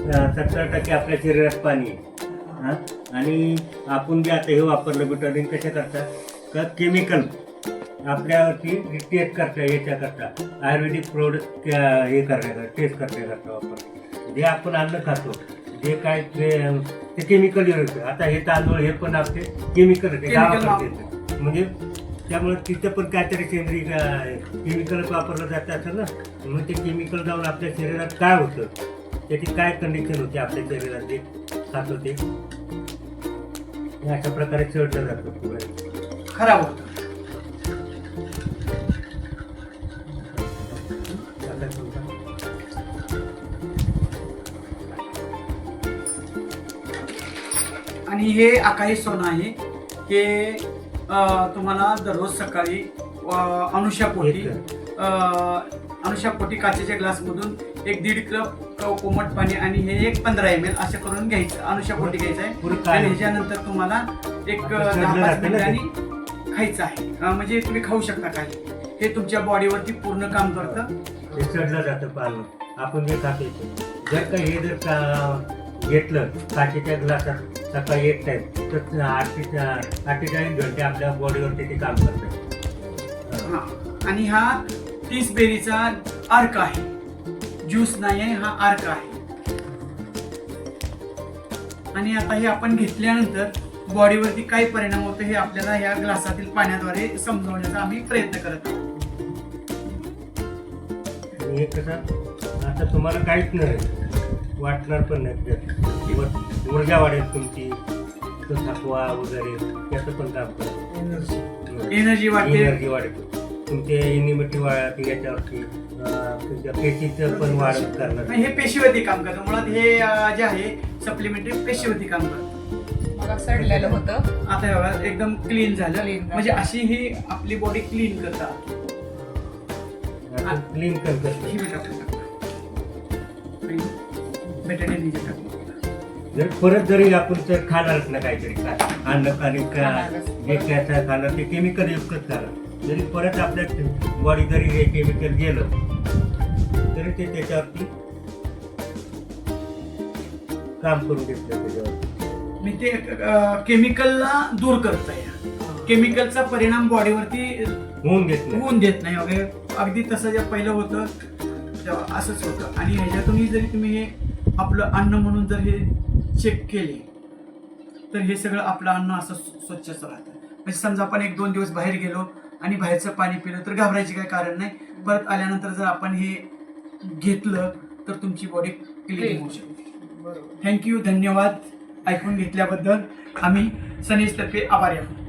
70% आपल्या शरीरात पाणी आहे. हां, आणि आपण जे आता हे वापरलं बिटॉनिन कशा करता का केमिकल आपल्यावरती टेस्ट करता याच्याकरता आयुर्वेदिक प्रोडक्ट हे करण्याकरता टेस्ट करण्याकरता वापरतो. जे आपण अन्न खातो जे काय ते केमिकल येतं. आता हे तांदूळ हे पण आपले केमिकल होते गावाकडे येतं, म्हणजे त्यामुळे तिथं पण काहीतरी सेंद्रिय केमिकलच वापरलं जातं असं ना. मग ते केमिकल जाऊन आपल्या शरीरात काय होतं, त्याची काय कंडिशन होते आपल्या शरीरात जे खातो ते अशा प्रकारे चढलं जातं किंवा खराब होतं. आणि हे अकाई सोनं आहे. हे तुम्हाला दररोज सकाळी अनुशापोटी काचेच्या ग्लासमधून 1-1.5 कप कोमट पाणी आणि हे 15 ml असं करून घ्यायचं. अनुशापोटी घ्यायचं आहे आणि ह्याच्यानंतर तुम्हाला 10-5 मिनिटांनी खायचं आहे. म्हणजे तुम्ही खाऊ शकता काय. हे तुमच्या बॉडीवरती पूर्ण काम करतं. हे चढलं जातं पाणी आपण जे खातो. जर का हे जर का घेतलं काचेच्या ग्लासात सकाळी 1 टाईम तर 48 घंटे आपल्या बॉडीवरती ते काम करतं. आणि हा 30 बेरीचा अर्क आहे, ज्यूस नाही आहे, हा अर्क आहे. आणि आता हे आपण घेतल्यानंतर बॉडीवरती काय परिणाम होतो हे आपल्याला या ग्लासातील पाण्याद्वारे समजवण्याचा आम्ही प्रयत्न करत आहोत. हे कसं आता तुम्हाला काहीच नाही वाटणार पण नाही, ऊर्जा वाढेल तुमची, थकवा वगैरे त्याचं पण काम करतो. एनर्जी वाढेल तुमचे इम्युनिटी वाढते, याच्यावरती तुमच्या पेशीचं पण वाढ करणार. हे पेशीवरती काम करतं. मुळात हे जे आहे सप्लिमेंटरी पेशीवरती काम करतं. मला सडलेलं होतं, आता बघा एकदम क्लीन झालं. म्हणजे अशी ही आपली बॉडी क्लीन करतात. क्लीन करतात. ही बेटाडीन जर परत जरी आपण तर खाणारच ना काहीतरी काय अन्न आणि जे काय खाणार ते केमिकल युक्तच खाणार. जरी परत आपल्या बॉडी जरी हे केमिकल गेलं तरी ते त्याच्यावरती काम करून घेतलं. त्याच्यावर मी ते केमिकलला दूर करत आहे. केमिकलचा परिणाम बॉडीवरती होऊन देत नाही वगैरे. अगदी तसं जे पहिलं होतं तेव्हा असंच होतं. आणि ह्याच्यातूनही जरी तुम्ही हे आपलं अन्न म्हणून जर हे चेक केले तर हे सगळं आपलं अन्न असं स्वच्छच राहतं. म्हणजे समजा आपण 1-2 दिवस बाहेर गेलो आणि बाहेरचं पाणी पिलं तर घाबरायचे काही कारण नाही. परत आल्यानंतर जर आपण हे घेतलं तर तुमची बॉडी क्लीन होऊ शकते. थँक्यू, धन्यवाद ऐकून घेतल्याबद्दल. आम्ही सनेजतर्फे आभारी आहोत.